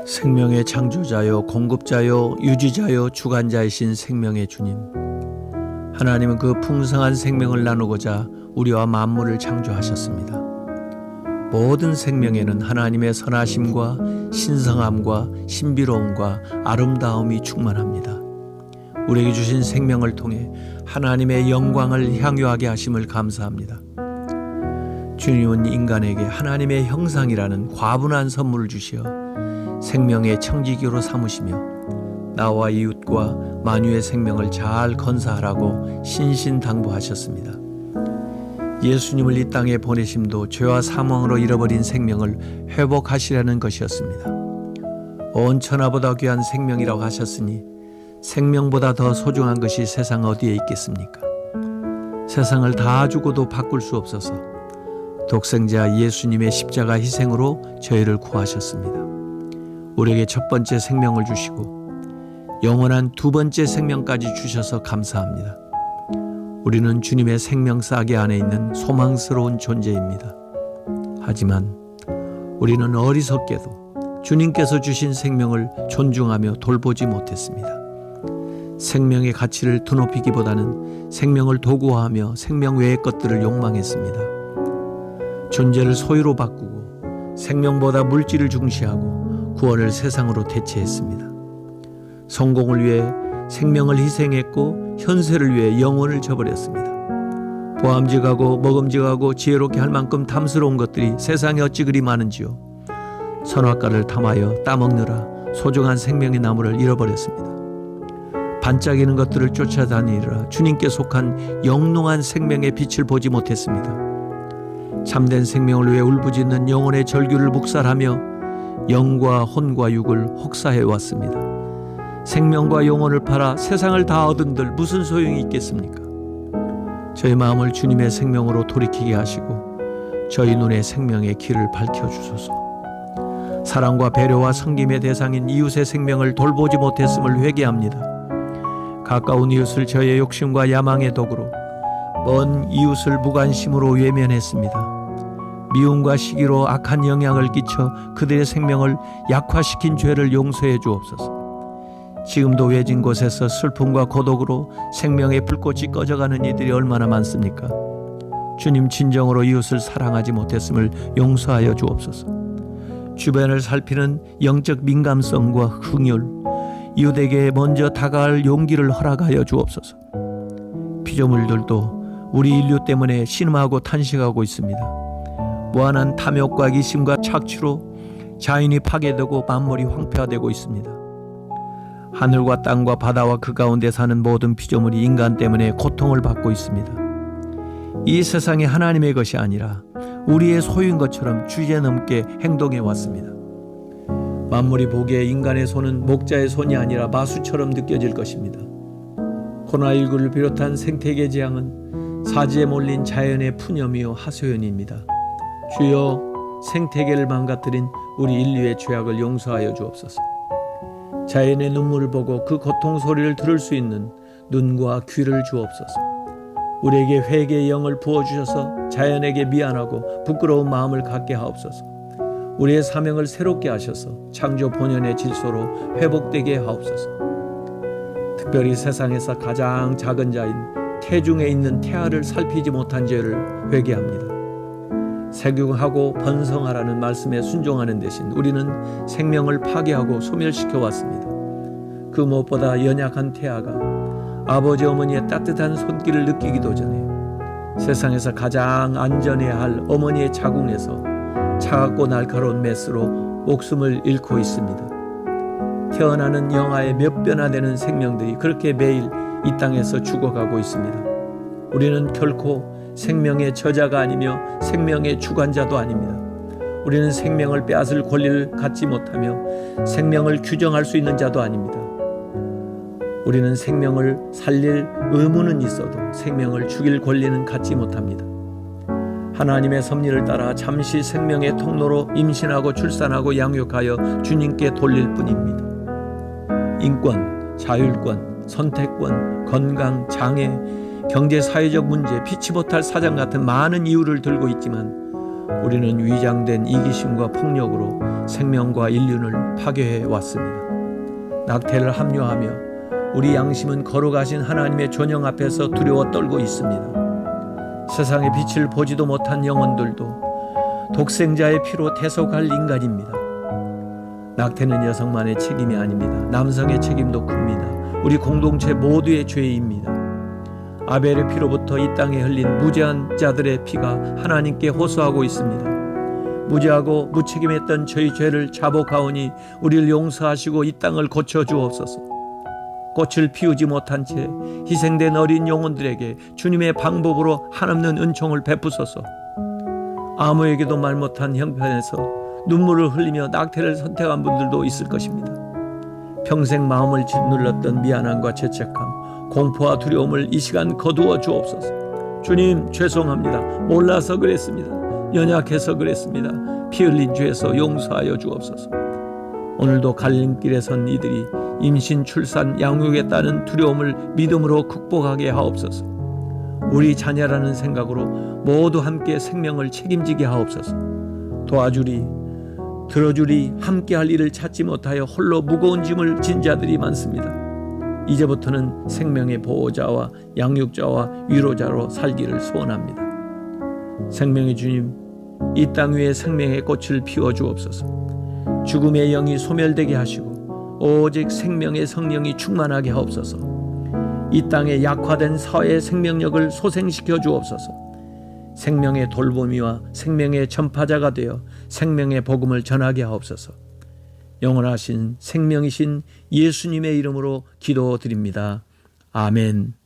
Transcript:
생명의 창조자요, 공급자요, 유지자요, 주관자이신 생명의 주님. 하나님은 그 풍성한 생명을 나누고자 우리와 만물을 창조하셨습니다. 모든 생명에는 하나님의 선하심과 신성함과 신비로움과 아름다움이 충만합니다. 우리에게 주신 생명을 통해 하나님의 영광을 향유하게 하심을 감사합니다. 주님은 인간에게 하나님의 형상이라는 과분한 선물을 주시어 생명의 청지기로 삼으시며 나와 이웃과 만유의 생명을 잘 건사하라고 신신당부하셨습니다. 예수님을 이 땅에 보내심도 죄와 사망으로 잃어버린 생명을 회복하시라는 것이었습니다. 온 천하보다 귀한 생명이라고 하셨으니 생명보다 더 소중한 것이 세상 어디에 있겠습니까? 세상을 다 주고도 바꿀 수 없어서 독생자 예수님의 십자가 희생으로 저희를 구하셨습니다. 우리에게 첫 번째 생명을 주시고 영원한 두 번째 생명까지 주셔서 감사합니다. 우리는 주님의 생명 싸개 안에 있는 소망스러운 존재입니다. 하지만 우리는 어리석게도 주님께서 주신 생명을 존중하며 돌보지 못했습니다. 생명의 가치를 드높이기보다는 생명을 도구화하며 생명 외의 것들을 욕망했습니다. 존재를 소유로 바꾸고 생명보다 물질을 중시하고 구원을 세상으로 대체했습니다. 성공을 위해 생명을 희생했고 현세를 위해 영혼을 저버렸습니다. 보암직하고 먹음직하고 지혜롭게 할 만큼 탐스러운 것들이 세상에 어찌 그리 많은지요. 선악과를 탐하여 따먹느라 소중한 생명의 나무를 잃어버렸습니다. 반짝이는 것들을 쫓아다니느라 주님께 속한 영롱한 생명의 빛을 보지 못했습니다. 참된 생명을 위해 울부짖는 영혼의 절규를 묵살하며 영과 혼과 육을 혹사해 왔습니다. 생명과 영혼을 팔아 세상을 다 얻은들 무슨 소용이 있겠습니까? 저희 마음을 주님의 생명으로 돌이키게 하시고 저희 눈에 생명의 길을 밝혀주소서. 사랑과 배려와 섬김의 대상인 이웃의 생명을 돌보지 못했음을 회개합니다. 가까운 이웃을 저의 욕심과 야망의 도구로, 먼 이웃을 무관심으로 외면했습니다. 미움과 시기로 악한 영향을 끼쳐 그들의 생명을 약화시킨 죄를 용서해 주옵소서. 지금도 외진 곳에서 슬픔과 고독으로 생명의 불꽃이 꺼져가는 이들이 얼마나 많습니까? 주님, 진정으로 이웃을 사랑하지 못했음을 용서하여 주옵소서. 주변을 살피는 영적 민감성과 흥율, 이웃에게 먼저 다가갈 용기를 허락하여 주옵소서. 피조물들도 우리 인류 때문에 신음하고 탄식하고 있습니다. 무한한 탐욕과 기심과 착취로 자연이 파괴되고 만물이 황폐화되고 있습니다. 하늘과 땅과 바다와 그 가운데 사는 모든 피조물이 인간 때문에 고통을 받고 있습니다. 이 세상이 하나님의 것이 아니라 우리의 소유인 것처럼 주제넘게 행동해 왔습니다. 만물이 보기에 인간의 손은 목자의 손이 아니라 마수처럼 느껴질 것입니다. 코로나19를 비롯한 생태계 재앙은 사지에 몰린 자연의 푸념이요 하소연입니다. 주여, 생태계를 망가뜨린 우리 인류의 죄악을 용서하여 주옵소서. 자연의 눈물을 보고 그 고통 소리를 들을 수 있는 눈과 귀를 주옵소서. 우리에게 회개의 영을 부어주셔서 자연에게 미안하고 부끄러운 마음을 갖게 하옵소서. 우리의 사명을 새롭게 하셔서 창조 본연의 질서로 회복되게 하옵소서. 특별히 세상에서 가장 작은 자인 태중에 있는 태아를 살피지 못한 죄를 회개합니다. 세균하고 번성하라는 말씀에 순종하는 대신 우리는 생명을 파괴하고 소멸시켜 왔습니다. 그 무엇보다 연약한 태아가 아버지 어머니의 따뜻한 손길을 느끼기도 전에 세상에서 가장 안전해야 할 어머니의 자궁에서 차갑고 날카로운 메스로 목숨을 잃고 있습니다. 태어나는 영하의 몇 배나 되는 생명들이 그렇게 매일 이 땅에서 죽어가고 있습니다. 우리는 결코 생명의 저자가 아니며 생명의 주관자도 아닙니다. 우리는 생명을 빼앗을 권리를 갖지 못하며 생명을 규정할 수 있는 자도 아닙니다. 우리는 생명을 살릴 의무는 있어도 생명을 죽일 권리는 갖지 못합니다. 하나님의 섭리를 따라 잠시 생명의 통로로 임신하고 출산하고 양육하여 주님께 돌릴 뿐입니다. 인권, 자율권, 선택권, 건강, 장애, 경제, 사회적 문제, 피치 못할 사정 같은 많은 이유를 들고 있지만 우리는 위장된 이기심과 폭력으로 생명과 인륜을 파괴해 왔습니다. 낙태를 합리화하며 우리 양심은 거룩하신 하나님의 존영 앞에서 두려워 떨고 있습니다. 세상의 빛을 보지도 못한 영혼들도 독생자의 피로 대속할 인간입니다. 낙태는 여성만의 책임이 아닙니다. 남성의 책임도 큽니다. 우리 공동체 모두의 죄입니다. 아벨의 피로부터 이 땅에 흘린 무죄한 자들의 피가 하나님께 호소하고 있습니다. 무죄하고 무책임했던 저희 죄를 자복하오니 우리를 용서하시고 이 땅을 고쳐주옵소서. 꽃을 피우지 못한 채 희생된 어린 영혼들에게 주님의 방법으로 한없는 은총을 베푸소서. 아무에게도 말 못한 형편에서 눈물을 흘리며 낙태를 선택한 분들도 있을 것입니다. 평생 마음을 짓눌렀던 미안함과 죄책감, 공포와 두려움을 이 시간 거두어 주옵소서. 주님, 죄송합니다. 몰라서 그랬습니다. 연약해서 그랬습니다. 피 흘린 죄에서 용서하여 주옵소서. 오늘도 갈림길에 선 이들이 임신, 출산, 양육에 따른 두려움을 믿음으로 극복하게 하옵소서. 우리 자녀라는 생각으로 모두 함께 생명을 책임지게 하옵소서. 도와주리, 들어주리, 함께할 일을 찾지 못하여 홀로 무거운 짐을 진 자들이 많습니다. 이제부터는 생명의 보호자와 양육자와 위로자로 살기를 소원합니다. 생명의 주님, 이 땅 위에 생명의 꽃을 피워 주옵소서. 죽음의 영이 소멸되게 하시고 오직 생명의 성령이 충만하게 하옵소서. 이 땅에 약화된 사회의 생명력을 소생시켜 주옵소서. 생명의 돌보미와 생명의 전파자가 되어 생명의 복음을 전하게 하옵소서. 영원하신 생명이신 예수님의 이름으로 기도드립니다. 아멘.